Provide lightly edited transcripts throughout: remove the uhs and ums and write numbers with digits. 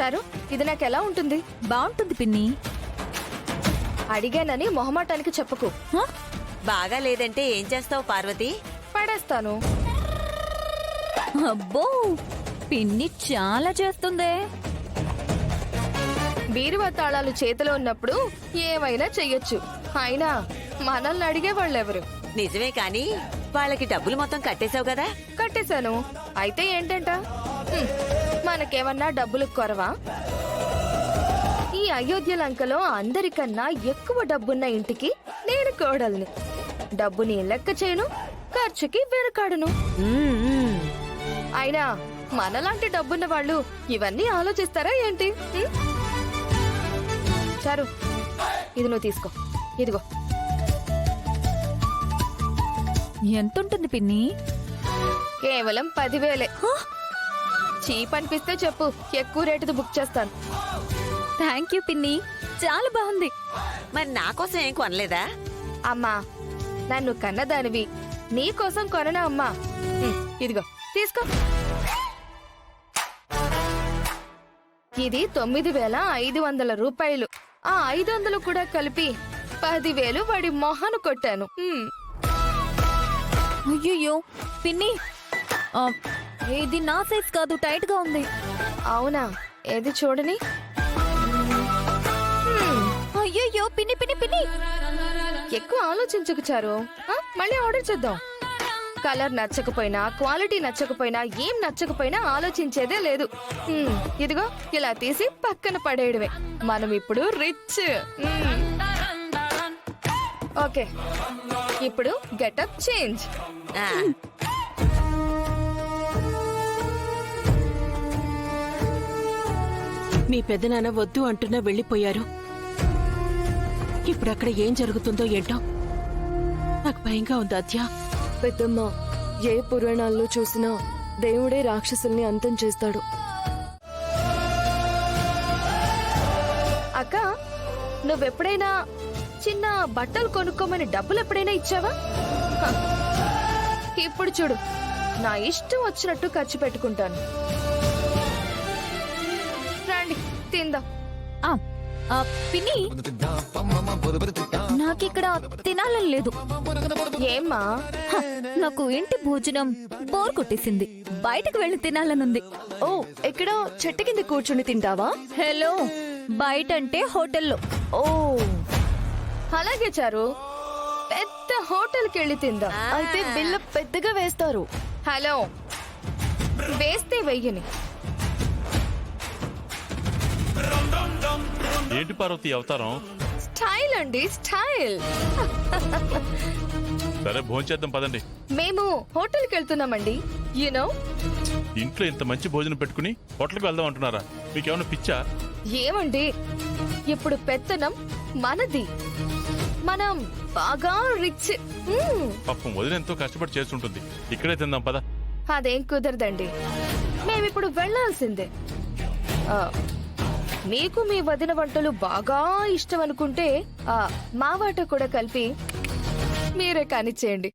చారు, ఇది నాకెలా ఉంటుంది? బాగుంటుంది పిన్ని. అడిగానని మొహమాటానికి చెప్పకు. హ? బాగా లేదంటే ఏం చేస్తావు పార్వతి? పడేస్తాను. అబ్బో, పిన్ని చాలా చేస్తుందే. బీరువా తాళాలు చేతిలో ఉన్నప్పుడు ఏమైనా చెయ్యొచ్చు. అయినా మనల్ని అడిగే వాళ్ళెవరు? నిజమే కాని వాళ్ళకి డబ్బులు మొత్తం కట్టేశావు కదా. కట్టేశాను. అయితే ఏంటంట? హ్మ్, మనకేమన్నా డబ్బులు కొరవా? ఈ అయోధ్య లంకలో అందరికన్నా ఎక్కువ డబ్బున్న ఇంటికి నేను కోడల్ని. డబ్బుని లెక్క చేయను, ఖర్చుకి వెనకాడను. అయినా మనలాంటి డబ్బున్న వాళ్ళు ఇవన్నీ ఆలోచిస్తారా ఏంటి? హ్మ్? చారు, ఇది నువ్వు తీసుకో. ఇదిగో. ఎంతుంటుంది పిన్ని? కేవలం 10,000. చీప్ అనిపిస్తే చెప్పు, ఎక్కువ రేటుది బుక్ చేస్తాను. థ్యాంక్ యూ పిన్ని, చాలా బాగుంది. మరి నా కోసం ఏం కొనలేదా? అమ్మా, నన్ను కన్నదానివి, నీకోసం కొననా అమ్మా? ఇదిగో తీసుకో. ఇది 9,500 రూపాయలు. ఆ 500 కూడా కలిపి 10,000 వాడి మొహాను కొట్టాను. అయ్యో పిన్ని, ఆ, ఇది నా సైజ్ కాదు, టైట్ గా ఉంది. అవునా? ఏది చూడని. అయ్యో పిన్ని పిన్ని పిన్ని, ఎక్కువ ఆలోచించకు చారు. మళ్ళీ ఆర్డర్ చేద్దాం. కలర్ నచ్చకపోయినా, క్వాలిటీ నచ్చకపోయినా, ఏం నచ్చకపోయినా ఆలోచించేదే లేదు. ఇదిగో ఇలా తీసి పక్కన పడేయడమే. మనం ఇప్పుడు రిచ్. ఓకే, ఇప్పుడు గెటప్ చేంజ్. ఆ, మీ పెదనాన్న వద్దు అంటున్నా వెళ్ళిపోయారు. ఇప్పుడు అక్కడ ఏం జరుగుతుందో ఏంటో నాకు భయంగా ఉంది అత్యా. పెద్దమ్మ, ఏ పురాణాల్లో చూసినా దేవుడే రాక్షసుల్ని అంతం చేస్తాడు. అక్క, నువ్వెప్పుడైనా చిన్న బట్టలు కొనుక్కోమని డబ్బులు ఎప్పుడైనా ఇచ్చావా? హ. ఇప్పుడు చూడు, నా ఇష్టం వచ్చినట్టు ఖర్చు పెట్టుకుంటాను. రండి తిందాం. ఆ, ఆ, పిన్ని, నాకిక్కడ తినాలని లేదు. ఏమ్మా? హ, నాకు ఇంటి భోజనం బోర్ కొట్టేసింది, బయటకు వెళ్ళి తినాలనుంది. ఓ, ఎక్కడో చెట్టు కింద కూర్చుని తింటావా? హలో, బయట అంటే హోటల్లో. ఓ, అలాగే చారు, పెద్ద హోటల్కి వెళ్ళి తిందాం. అయితే బిల్లు పెద్దగా వేస్తారు. హలో, వేస్తే వెయ్యని. ఏంటి పార్వతి అవతారం? స్టైల్ అండి, స్టైల్. సరే భోంచేద్దాం పదండి. మేము హోటల్కి వెళ్తున్నామండి. యూనో, ఇంట్లో ఇంత మంచి భోజనం పెట్టుకుని హోటల్కి వెళ్దాం అంటున్నారా? మీకేమైనా పిచ్చా? ఏమండి, ఇప్పుడు పెత్తనం మనది. మనం బాగా రిచ్. పాపం వదిన ఎంతో కష్టపడి చేస్తుంటుంది. ఇక్కడే తిందాం పద. అదేం కుదరదండి, మేమిప్పుడు వెళ్లాల్సిందే. మీకు మీ వదిన వంటలు బాగా ఇష్టం అనుకుంటే మా వాట కూడా కలిపి మీరే కానిచ్చేయండి.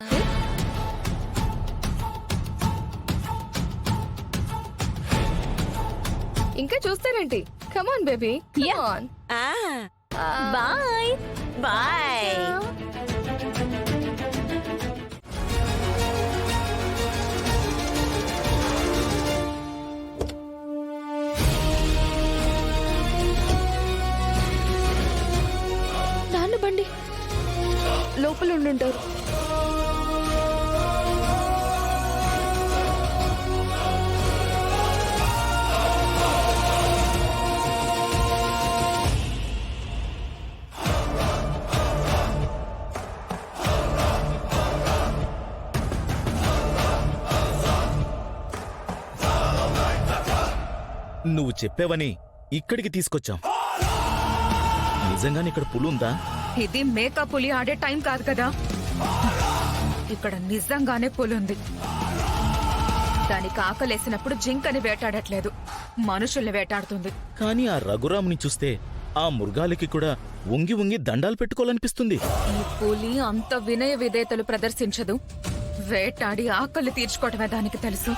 ఇంకా చూస్తారేంటి? కమాన్ బేబీ, కమాన్. ఆ, బాయ్ బాయ్. నాన్న బండి లోపల ఉండుంటారు. నువ్వు చెప్పావని ఇక్కడికి తీసుకొచ్చాం. నిజంగానే ఇక్కడ పులుందా? ఇది మేకా పులి ఆడే టైం కాదు కదా. ఇక్కడ నిజంగానే పులుంది. దానికి ఆకలేసినప్పుడు జింకని వేటాడట్లేదు, మనుషుల్ని వేటాడుతుంది. కానీ ఆ రఘురాముని చూస్తే ఆ మృగాలకి కూడా వంగి వంగి దండాలు పెట్టుకోవాలనిపిస్తుంది. ఈ పులి అంత వినయ విధేయతలు ప్రదర్శించదు. వేటాడి ఆకలి తీర్చుకోవటమే దానికి తెలుసు.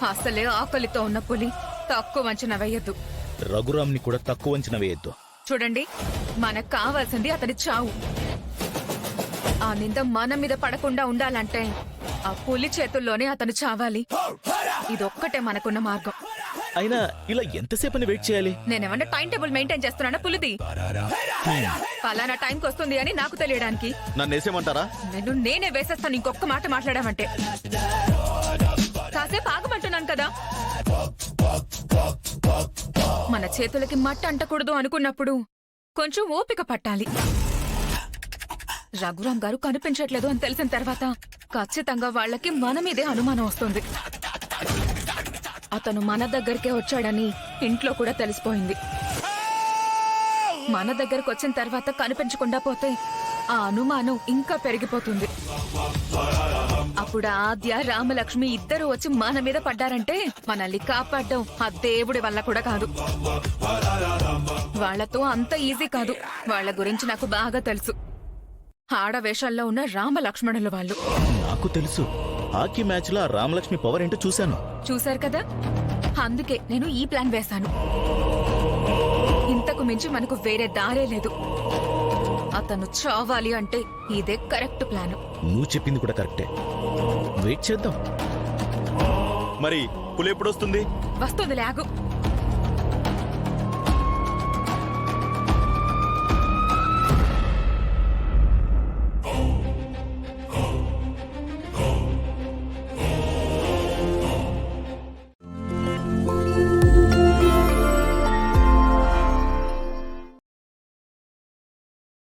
అసలే ఆకలితో ఉన్న పులి తక్కువ అంచనా వేయద్దు. రఘురామ్ని కూడా తక్కువ అంచనా వేయొద్దు. చూడండి, మనకు కావాల్సింది అతని చావు. ఆ నింద మన మీద పడకుండా ఉండాలంటే ఆ పులి చేతుల్లోనే అతను చావాలి. ఇదొక్కటే మనకున్న మార్గం. అయినా ఇలా ఎంతసేపని వెయిట్ చేయాలి? నేనేమన్నా టైం టేబుల్ మెయింటైన్ చేస్తున్నానా పులిది? పలానా టైంకి వస్తుంది అని నాకు తెలియడానికి. నన్ను వేసేమంటారా? నేనే వేసేస్తాను ఇంకొక మాట మాట్లాడామంటే. కాసేపు ఆగమంటున్నాను కదా. మన చేతులకి మట్టి అంటకూడదు అనుకున్నప్పుడు కొంచెం ఓపిక పట్టాలి. రఘురాం గారు కనిపించట్లేదు అని తెలిసిన తర్వాత ఖచ్చితంగా వాళ్ళకి మన మీదే అనుమానం వస్తుంది. అతను మన దగ్గరికే వచ్చాడని ఇంట్లో కూడా తెలిసిపోయింది. మన దగ్గరకు వచ్చిన తర్వాత కనిపించకుండా పోతే ఆ అనుమానం ఇంకా పెరిగిపోతుంది. అప్పుడు ఆద్య రామలక్ష్మి ఇద్దరు వచ్చి మన మీద పడ్డారంటే మనల్ని కాపాడడం ఆ దేవుడి వల్ల కూడా కాదు. వాళ్లతో అంత ఈజీ కాదు. వాళ్ళ గురించి నాకు బాగా తెలుసు. ఆడవేషాల్లో ఉన్న రామలక్ష్మణుల వాళ్ళు. నాకు తెలుసు. హాకీ మ్యాచ్ లో రామలక్ష్మి పవర్ ఏంటో చూశాను. చూశారు కదా, అందుకే నేను ఈ ప్లాన్ వేశాను. ఇంతకు మించి మనకు వేరే దారే లేదు. అతను చావాలి అంటే ఇదే కరెక్ట్ ప్లాన్. నువ్వు చెప్పింది కూడా కరెక్టే. వెయిట్ చేద్దాం. మరి పులి ఎప్పుడు వస్తుంది? వస్తుంది, లాగు.